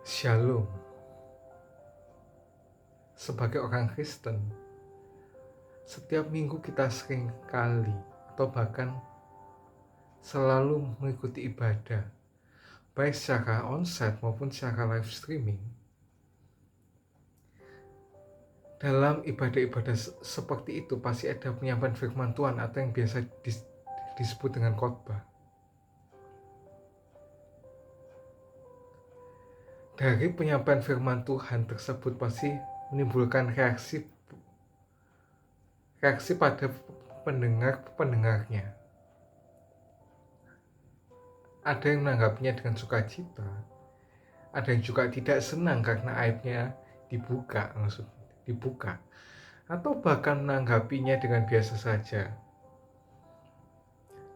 Shalom. Sebagai orang Kristen, setiap minggu kita sering kali atau bahkan selalu mengikuti ibadah, baik secara onsite maupun secara live streaming. Dalam ibadah-ibadah seperti itu pasti ada penyampaian firman Tuhan atau yang biasa disebut dengan khotbah. Dari penyampaian firman Tuhan tersebut pasti menimbulkan reaksi pada pendengarnya. Ada yang menanggapinya dengan sukacita, ada yang juga tidak senang karena aibnya dibuka, atau bahkan menanggapinya dengan biasa saja.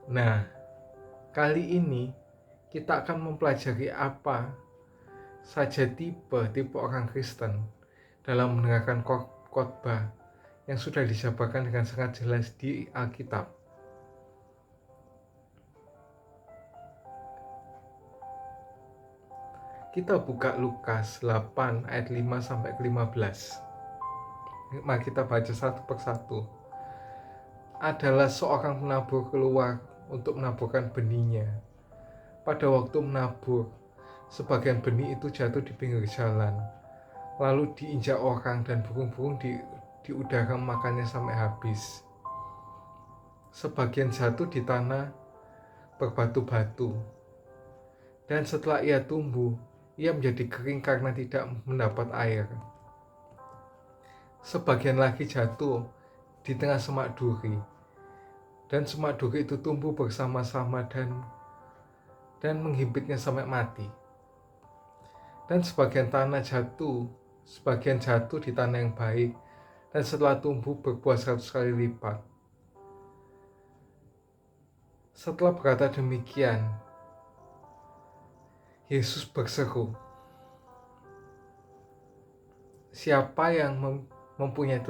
Nah, kali ini kita akan mempelajari apa saja tipe orang Kristen dalam mendengarkan khotbah yang sudah dijabarkan dengan sangat jelas di Alkitab. Kita buka Lukas 8 ayat 5 sampai ke 15. Mari kita baca satu persatu. Adalah seorang penabur keluar untuk menaburkan benihnya. Pada waktu menabur, sebagian benih itu jatuh di pinggir jalan, lalu diinjak orang dan burung-burung di udara makannya sampai habis. Sebagian jatuh di tanah berbatu-batu, dan setelah ia tumbuh, ia menjadi kering karena tidak mendapat air. Sebagian lagi jatuh di tengah semak duri, dan semak duri itu tumbuh bersama-sama dan menghimpitnya sampai mati. Dan sebagian jatuh di tanah yang baik, dan setelah tumbuh berbuah 100 kali lipat. Setelah berkata demikian, Yesus berseru, siapa yang mempunyai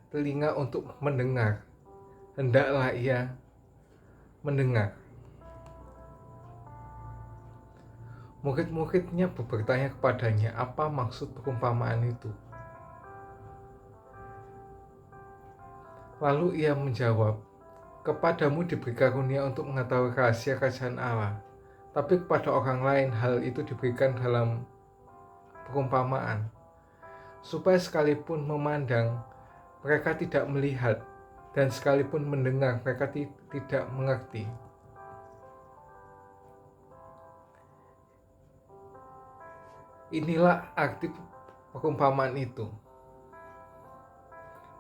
telinga untuk mendengar, hendaklah ia mendengar. Murid-muridnya bertanya kepadanya, apa maksud perumpamaan itu? Lalu ia menjawab, kepadamu diberi karunia untuk mengetahui rahasia kerajaan Allah, tapi kepada orang lain hal itu diberikan dalam perumpamaan, supaya sekalipun memandang, mereka tidak melihat, dan sekalipun mendengar, mereka tidak mengerti. Inilah arti perumpamaan itu.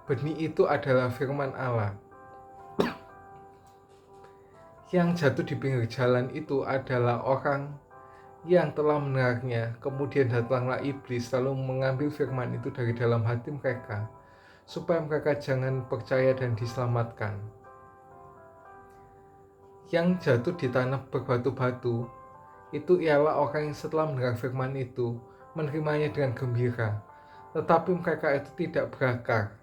Benih itu adalah firman Allah. Yang jatuh di pinggir jalan itu adalah orang yang telah mendengarnya, kemudian datanglah iblis lalu mengambil firman itu dari dalam hati mereka, supaya mereka jangan percaya dan diselamatkan. Yang jatuh di tanah berbatu-batu itu ialah orang yang setelah mendengar firman itu menerimanya dengan gembira, tetapi mereka itu tidak berakar.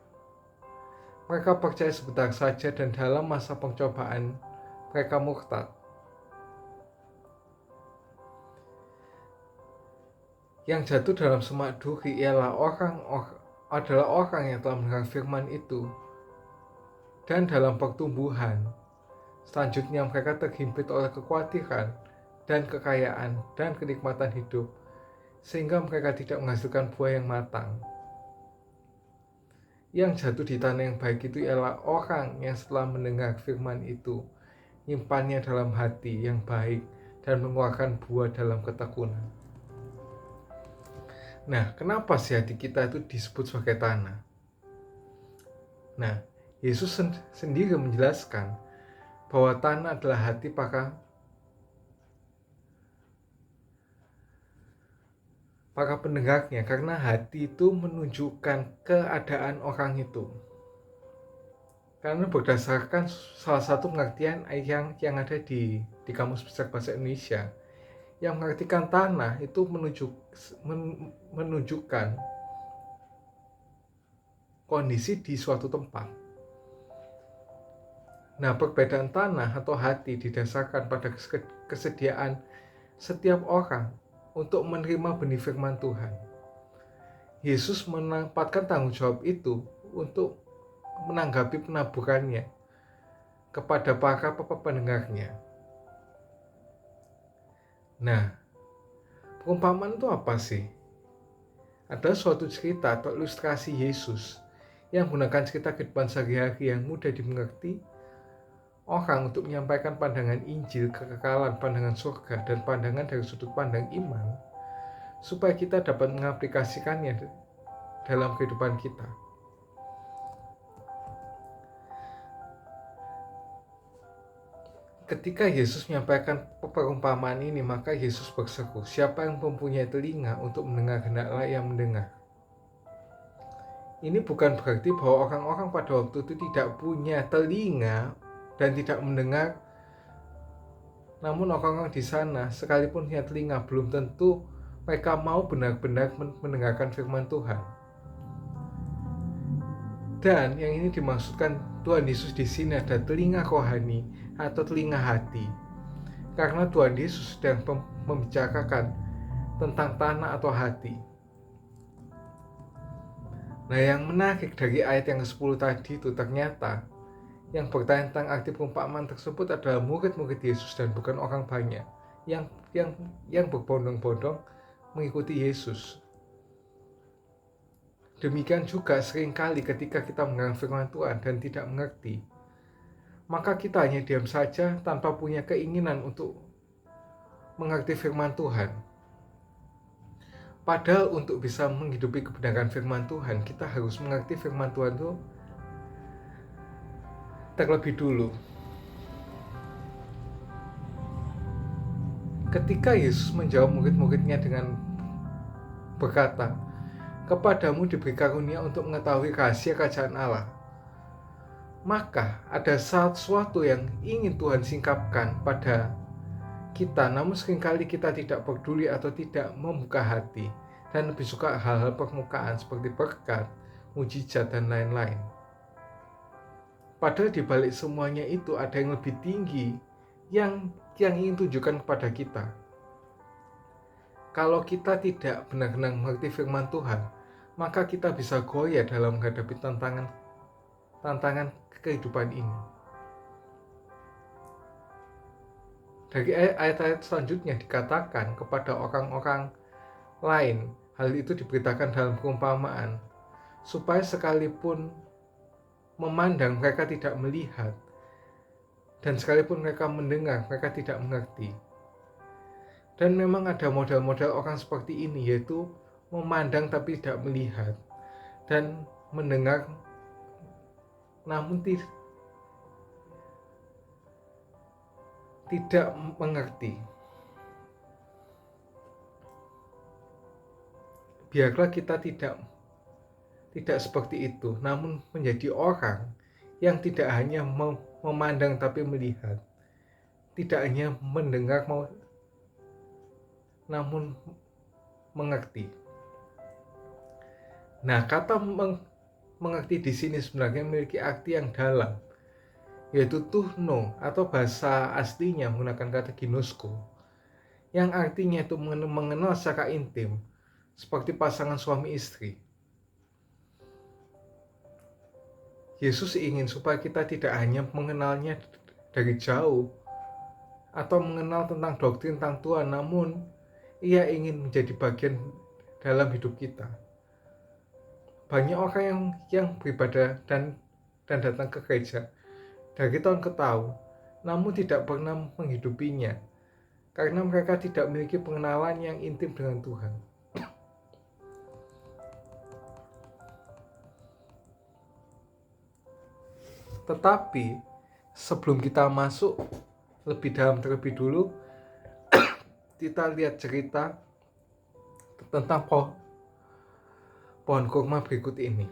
Mereka percaya sebentar saja dan dalam masa pencobaan mereka murtad. Yang jatuh dalam semak duri ialah orang yang telah mendengar firman itu dan dalam pertumbuhan. Selanjutnya mereka terhimpit oleh kekhawatiran dan kekayaan dan kenikmatan hidup, sehingga mereka tidak menghasilkan buah yang matang. Yang jatuh di tanah yang baik itu ialah orang yang setelah mendengar firman itu nyimpannya dalam hati yang baik dan mengeluarkan buah dalam ketekunan. Nah, kenapa sih hati kita itu disebut sebagai tanah? Nah, Yesus sendiri menjelaskan bahwa tanah adalah hati para pendengarnya, karena hati itu menunjukkan keadaan orang itu. Karena berdasarkan salah satu pengertian yang ada di Kamus Besar Bahasa Indonesia, yang mengartikan tanah itu menunjukkan kondisi di suatu tempat. Nah, perbedaan tanah atau hati didasarkan pada kesediaan setiap orang untuk menerima benih firman Tuhan. Yesus menempatkan tanggung jawab itu untuk menanggapi penaburannya kepada para pendengarnya. Nah, perumpamaan itu apa sih? Ada suatu cerita atau ilustrasi Yesus yang menggunakan cerita kehidupan sehari-hari yang mudah dimengerti orang untuk menyampaikan pandangan Injil, kekekalan, pandangan surga, dan pandangan dari sudut pandang iman, supaya kita dapat mengaplikasikannya dalam kehidupan kita. Ketika Yesus menyampaikan perumpamaan ini, maka Yesus berseru, siapa yang mempunyai telinga untuk mendengar, hendaklah ia mendengar. Ini bukan berarti bahwa orang-orang pada waktu itu tidak punya telinga dan tidak mendengar. Namun orang-orang di sana, sekalipun punya telinga, belum tentu mereka mau benar-benar mendengarkan firman Tuhan. Dan yang ini dimaksudkan Tuhan Yesus di sini ada telinga rohani atau telinga hati. Karena Tuhan Yesus sedang membicarakan tentang tanah atau hati. Nah, yang menarik dari ayat yang ke-10 tadi itu ternyata yang bertanya tentang arti perumpamaan tersebut adalah murid-murid Yesus dan bukan orang banyak yang berbondong-bondong mengikuti Yesus. Demikian juga seringkali ketika kita mendengar firman Tuhan dan tidak mengerti, maka kita hanya diam saja tanpa punya keinginan untuk mengerti firman Tuhan. Padahal untuk bisa menghidupi kebenaran firman Tuhan, kita harus mengerti firman Tuhan itu terlebih dulu. Ketika Yesus menjawab murid-muridnya dengan berkata, kepadamu diberi karunia untuk mengetahui rahasia kerajaan Allah. Maka ada sesuatu yang ingin Tuhan singkapkan pada kita, namun seringkali kita tidak peduli atau tidak membuka hati dan lebih suka hal-hal permukaan seperti berkat, mujizat, dan lain-lain. Padahal di balik semuanya itu ada yang lebih tinggi yang ingin tunjukkan kepada kita. Kalau kita tidak benar-benar mengerti firman Tuhan, maka kita bisa goyah dalam menghadapi tantangan kehidupan ini. Dari ayat-ayat selanjutnya dikatakan kepada orang-orang lain, hal itu diberitakan dalam perumpamaan, supaya sekalipun memandang mereka tidak melihat, dan sekalipun mereka mendengar mereka tidak mengerti. Dan memang ada model-model orang seperti ini, yaitu memandang tapi tidak melihat, dan mendengar namun tidak mengerti. Biarlah kita tidak seperti itu, namun menjadi orang yang tidak hanya memandang tapi melihat, tidak hanya mendengar namun mengerti. Nah, kata mengerti di sini sebenarnya memiliki arti yang dalam, yaitu tuhno atau bahasa aslinya menggunakan kata ginosko, yang artinya itu mengenal secara intim, seperti pasangan suami istri. Yesus ingin supaya kita tidak hanya mengenalnya dari jauh atau mengenal tentang doktrin tentang Tuhan, namun ia ingin menjadi bagian dalam hidup kita. Banyak orang yang beribadah dan datang ke gereja dari tahun ke tahun, namun tidak pernah menghidupinya, karena mereka tidak memiliki pengenalan yang intim dengan Tuhan. Tetapi sebelum kita masuk lebih dalam terlebih dulu, kita lihat cerita tentang pohon kurma berikut ini.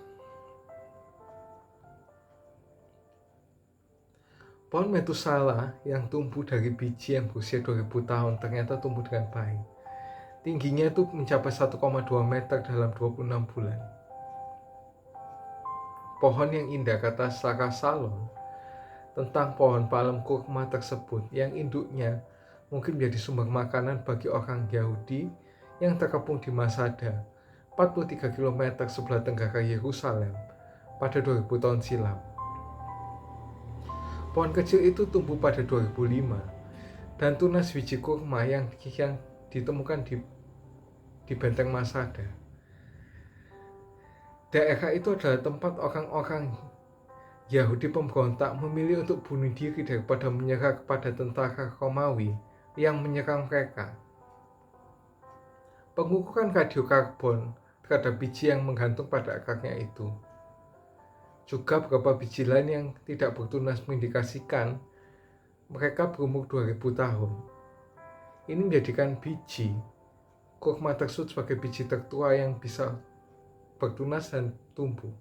Pohon Metusala yang tumbuh dari biji yang berusia 2000 tahun ternyata tumbuh dengan baik. Tingginya itu mencapai 1,2 meter dalam 26 bulan. Pohon yang indah, kata Sarah Salon tentang pohon palem kurma tersebut, yang induknya mungkin menjadi sumber makanan bagi orang Yahudi yang terkepung di Masada, 43 km sebelah tenggara Yerusalem pada 2000 tahun silam. Pohon kecil itu tumbuh pada 2005 dan tunas biji kurma yang ditemukan di benteng Masada. Daerah itu adalah tempat orang-orang Yahudi pemberontak memilih untuk bunuh diri daripada menyerah kepada tentara Romawi yang menyerang mereka. Pengukuran radiokarbon terhadap biji yang menggantung pada akarnya itu, juga beberapa biji lain yang tidak bertunas mengindikasikan mereka berumur 2000 tahun. Ini menjadikan biji kurma tersebut sebagai biji tertua yang bisa bertunas dan tumbuh.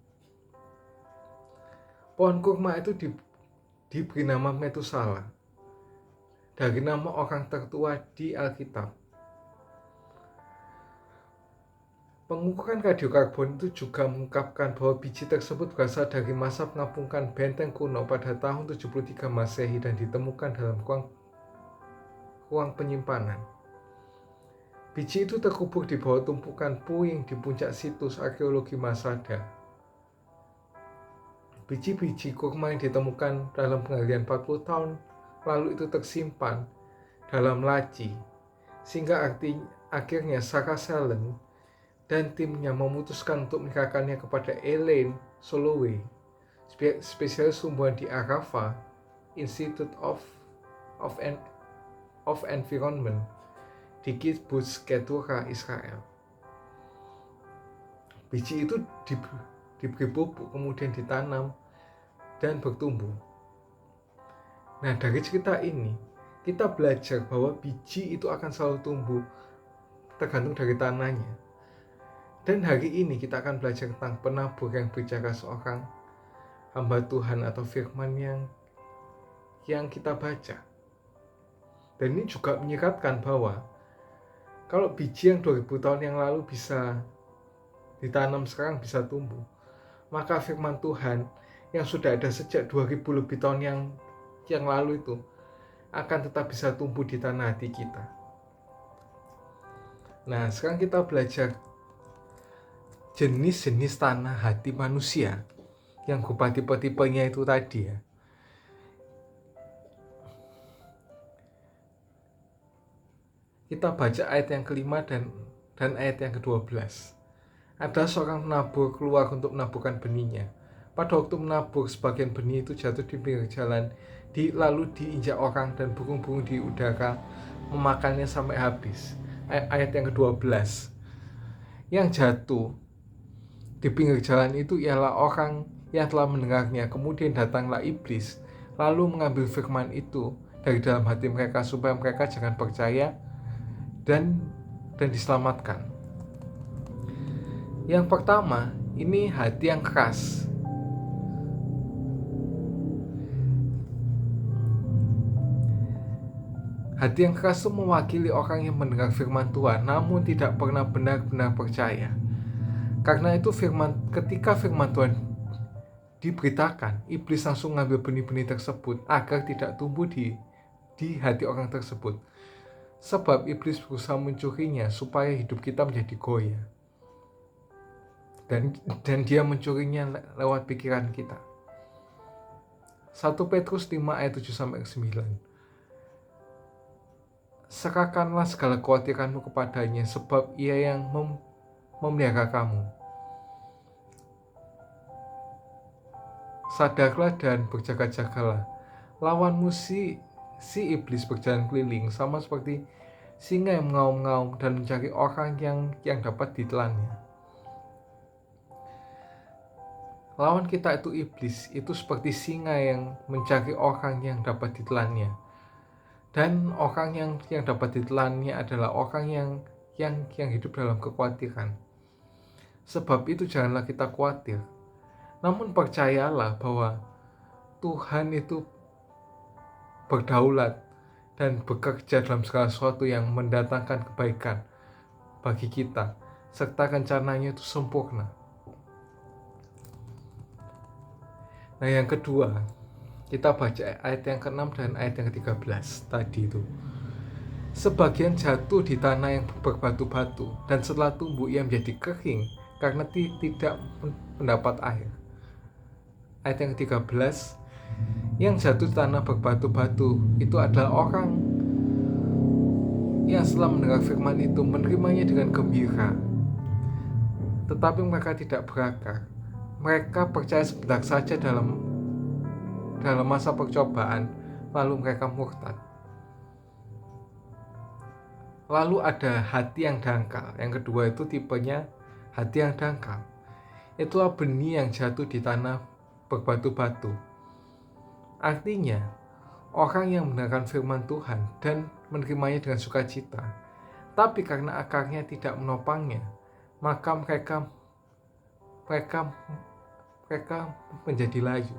Pohon kurma itu diberi nama Metusala dari nama orang tertua di Alkitab. Pengukuran radiokarbon itu juga mengungkapkan bahwa biji tersebut berasal dari masa pengapungan benteng kuno pada tahun 73 Masehi dan ditemukan dalam ruang penyimpanan. Biji itu terkubur di bawah tumpukan puing di puncak situs arkeologi Masada. Biji-biji kurma yang ditemukan dalam penggalian 40 tahun lalu itu tersimpan dalam laci, sehingga akhirnya Sarah Salen dan timnya memutuskan untuk menyerahkannya kepada Elaine Soloway, spesialis tumbuhan di Arava Institute of Environment di Kibbutz Ketura, Israel. Biji itu diberi pupuk, kemudian ditanam dan bertumbuh. Nah, dari cerita ini kita belajar bahwa biji itu akan selalu tumbuh tergantung dari tanahnya. Dan hari ini kita akan belajar tentang penabur yang bicara seorang hamba Tuhan atau firman yang kita baca. Dan ini juga menyeratkan bahwa kalau biji yang 2000 tahun yang lalu bisa ditanam sekarang bisa tumbuh, maka firman Tuhan yang sudah ada sejak 2000 lebih tahun yang lalu itu akan tetap bisa tumbuh di tanah hati kita. Nah, sekarang kita belajar jenis-jenis tanah hati manusia yang berupa tipe-tipenya itu tadi ya. Kita baca ayat yang kelima dan ayat yang ke-12. Ada seorang penabur keluar untuk menaburkan benihnya. Pada waktu menabur, sebagian benih itu jatuh di pinggir jalan, lalu diinjak orang dan burung-burung di udara memakannya sampai habis. Ayat yang ke-12. Yang jatuh di pinggir jalan itu ialah orang yang telah mendengarnya, kemudian datanglah iblis, lalu mengambil firman itu dari dalam hati mereka supaya mereka jangan percaya dan diselamatkan. Yang pertama, ini hati yang keras. Hati yang keras itu mewakili orang yang mendengar firman Tuhan namun tidak pernah benar-benar percaya. Karena itu ketika firman Tuhan diberitakan, iblis langsung mengambil benih-benih tersebut agar tidak tumbuh di hati orang tersebut. Sebab iblis berusaha mencurinya supaya hidup kita menjadi goyah. Dan dia mencurinya lewat pikiran kita. 1 Petrus 5 ayat 7-9. Serahkanlah segala kekhawatiranmu kepadanya, sebab ia yang memelihara kamu. Sadarlah dan berjaga-jagalah. Lawanmu si iblis berjalan keliling, sama seperti singa yang mengaum-ngaum dan mencari orang yang dapat ditelannya. Lawan kita itu iblis, itu seperti singa yang mencari orang yang dapat ditelannya. Dan orang yang dapat ditelannya adalah orang yang hidup dalam kekhawatiran. Sebab itu janganlah kita khawatir, namun percayalah bahwa Tuhan itu berdaulat dan bekerja dalam segala sesuatu yang mendatangkan kebaikan bagi kita, serta rencananya itu sempurna. Nah, yang kedua, kita baca ayat yang ke-6 dan ayat yang ke-13 tadi itu. Sebagian jatuh di tanah yang berbatu-batu, dan setelah tumbuh ia menjadi kering karena tidak mendapat air. Ayat yang ke-13, yang jatuh di tanah berbatu-batu itu adalah orang yang setelah mendengar firman itu menerimanya dengan gembira, tetapi mereka tidak berakar. Mereka percaya sebentar saja dalam masa percobaan, lalu mereka murtad. Lalu ada hati yang dangkal. Yang kedua itu tipenya hati yang dangkal. Itulah benih yang jatuh di tanah berbatu-batu. Artinya, orang yang mendengarkan firman Tuhan dan menerimanya dengan sukacita, tapi karena akarnya tidak menopangnya, maka mereka menjadi layu.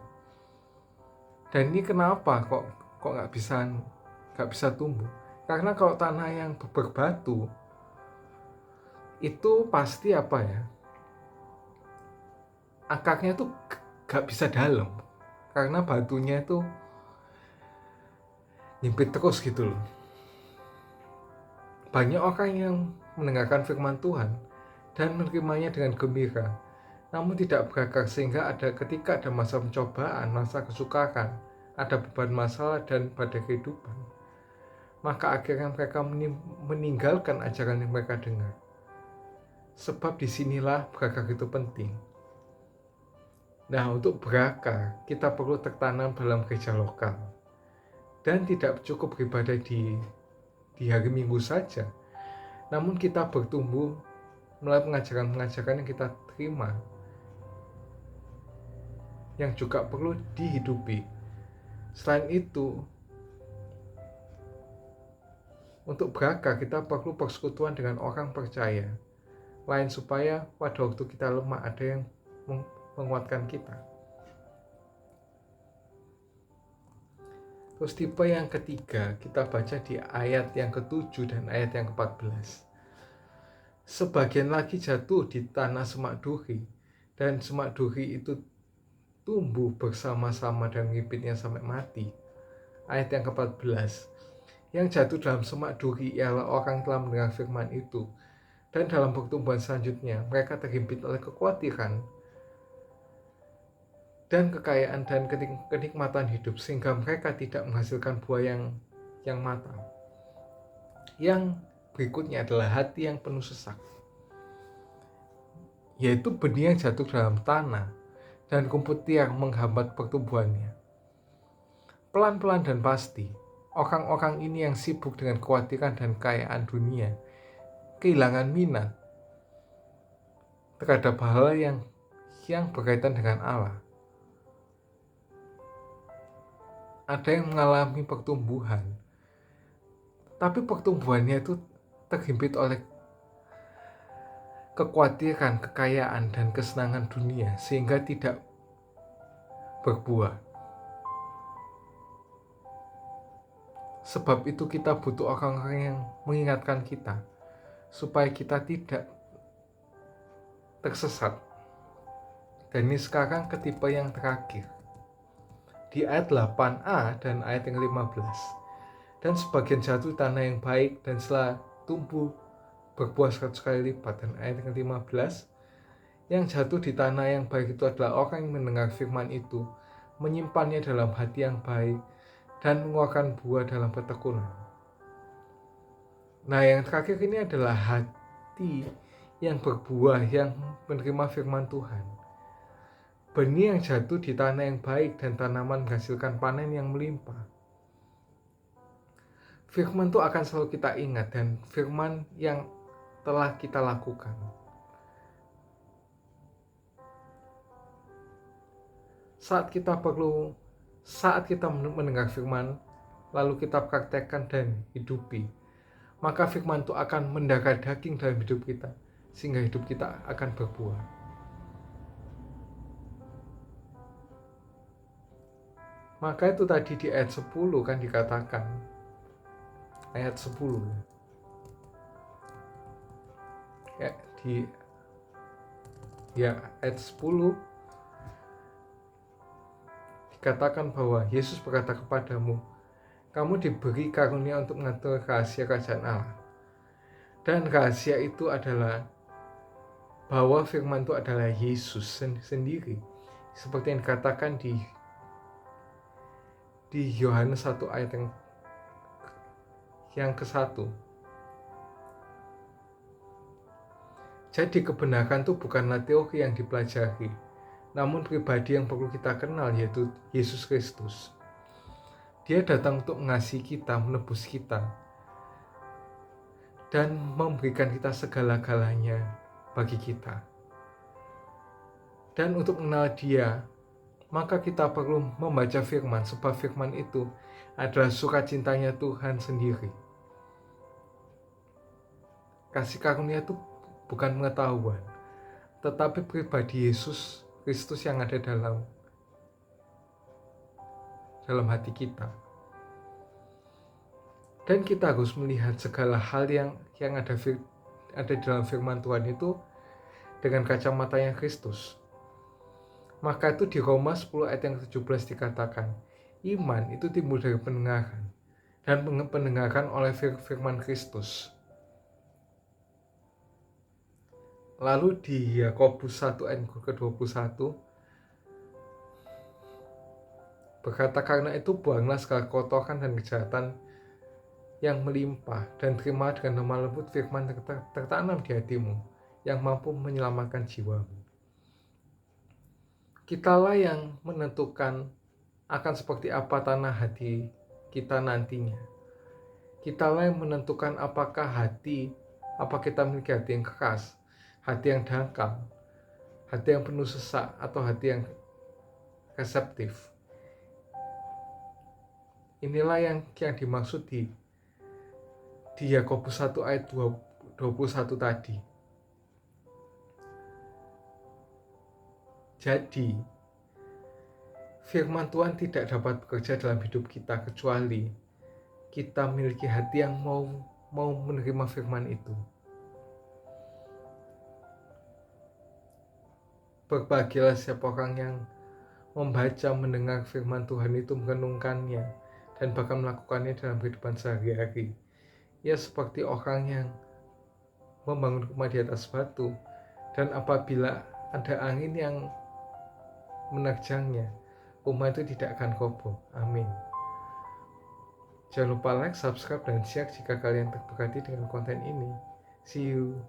Dan ini kenapa kok nggak bisa tumbuh? Karena kalau tanah yang berbatu itu pasti akarnya itu gak bisa dalam, karena batunya itu nyimpit terus gitu loh. Banyak orang yang mendengarkan firman Tuhan dan menerimanya dengan gembira, namun tidak berakar, sehingga ketika ada masa pencobaan, masa kesukaran, ada beban masalah dan badai kehidupan, maka akhirnya mereka meninggalkan ajaran yang mereka dengar. Sebab disinilah berakar itu penting. Nah, untuk berakar, kita perlu tertanam dalam gereja lokal. Dan tidak cukup beribadah di hari Minggu saja, namun kita bertumbuh melalui pengajaran-pengajaran yang kita terima, yang juga perlu dihidupi. Selain itu, untuk berakar kita perlu persekutuan dengan orang percaya lain, supaya pada waktu kita lemah ada yang menguatkan kita. Terus tipe yang ketiga kita baca di ayat yang ke-7 dan ayat yang ke-14. Sebagian lagi jatuh di tanah semak duri, dan semak duri itu tumbuh bersama-sama dan ngipitnya sampai mati. Ayat yang ke-14, yang jatuh dalam semak duri ialah orang telah mendengar firman itu, dan dalam pertumbuhan selanjutnya mereka terhimpit oleh kekhawatiran dan kekayaan dan kenikmatan hidup, sehingga mereka tidak menghasilkan buah yang matang. Yang berikutnya adalah hati yang penuh sesak, yaitu benih yang jatuh dalam tanah dan rumput yang menghambat pertumbuhannya. Pelan-pelan dan pasti, orang-orang ini yang sibuk dengan kekhawatiran dan kekayaan dunia kehilangan minat terhadap hal yang berkaitan dengan Allah. Ada yang mengalami pertumbuhan, tapi pertumbuhannya itu terhimpit oleh kekhawatiran, kekayaan, dan kesenangan dunia, sehingga tidak berbuah. Sebab itu kita butuh orang-orang yang mengingatkan kita, supaya kita tidak tersesat. Dan ini sekarang ke tipe yang terakhir, di ayat 8a dan ayat yang 15. Dan sebagian jatuh tanah yang baik, dan setelah tumbuh berbuah 100 kali lipat. Dan ayat yang 15, yang jatuh di tanah yang baik itu adalah orang yang mendengar firman itu, menyimpannya dalam hati yang baik, dan mengeluarkan buah dalam ketekunan. Nah, yang terakhir ini adalah hati yang berbuah, yang menerima firman Tuhan. Benih yang jatuh di tanah yang baik dan tanaman menghasilkan panen yang melimpah. Firman itu akan selalu kita ingat, dan firman yang telah kita lakukan. Saat kita mendengar firman, lalu kita praktekkan dan hidupi, maka firman itu akan mendarah daging dalam hidup kita, sehingga hidup kita akan berbuah. Maka itu tadi di ayat 10 kan dikatakan, ayat 10 ayat 10 dikatakan bahwa Yesus berkata kepadamu, kamu diberi karunia untuk mengatur rahasia kerajaan Allah. Dan rahasia itu adalah bahwa firman itu adalah Yesus sendiri. Seperti yang dikatakan di Yohanes 1 ayat yang ke-1. Jadi kebenaran itu bukanlah teori yang dipelajari, namun pribadi yang perlu kita kenal, yaitu Yesus Kristus. Dia datang untuk mengasihi kita, menebus kita, dan memberikan kita segala-galanya bagi kita. Dan untuk mengenal Dia, maka kita perlu membaca firman, sebab firman itu adalah sukacitanya Tuhan sendiri. Kasih karunia itu bukan pengetahuan, tetapi pribadi Yesus Kristus yang ada dalam hati kita. Dan kita harus melihat segala hal yang ada di dalam firman Tuhan itu dengan kacamatanya Kristus. Maka itu di Roma 10 ayat yang ke-17 dikatakan, iman itu timbul dari pendengaran, dan pendengaran oleh firman Kristus. Lalu di Yakobus 1 ayat ke-21 berkata, karena itu buanglah segala kotoran dan kejahatan yang melimpah, dan terima dengan lemah lembut firman tertanam di hatimu, yang mampu menyelamatkan jiwamu. Kitalah yang menentukan akan seperti apa tanah hati kita nantinya. Kitalah yang menentukan apa kita memiliki hati yang keras, hati yang dangkal, hati yang penuh sesak, atau hati yang reseptif. Inilah yang dimaksud di Yakobus 1 ayat 21 tadi. Jadi, firman Tuhan tidak dapat bekerja dalam hidup kita kecuali kita memiliki hati yang mau menerima firman itu. Berbahagialah siapa orang yang membaca, mendengar firman Tuhan itu, merenungkannya, dan bahkan melakukannya dalam kehidupan sehari-hari. Ia seperti orang yang membangun rumah di atas batu, dan apabila ada angin yang menerjangnya, rumah itu tidak akan roboh. Amin. Jangan lupa like, subscribe, dan share jika kalian terberkati dengan konten ini. See you.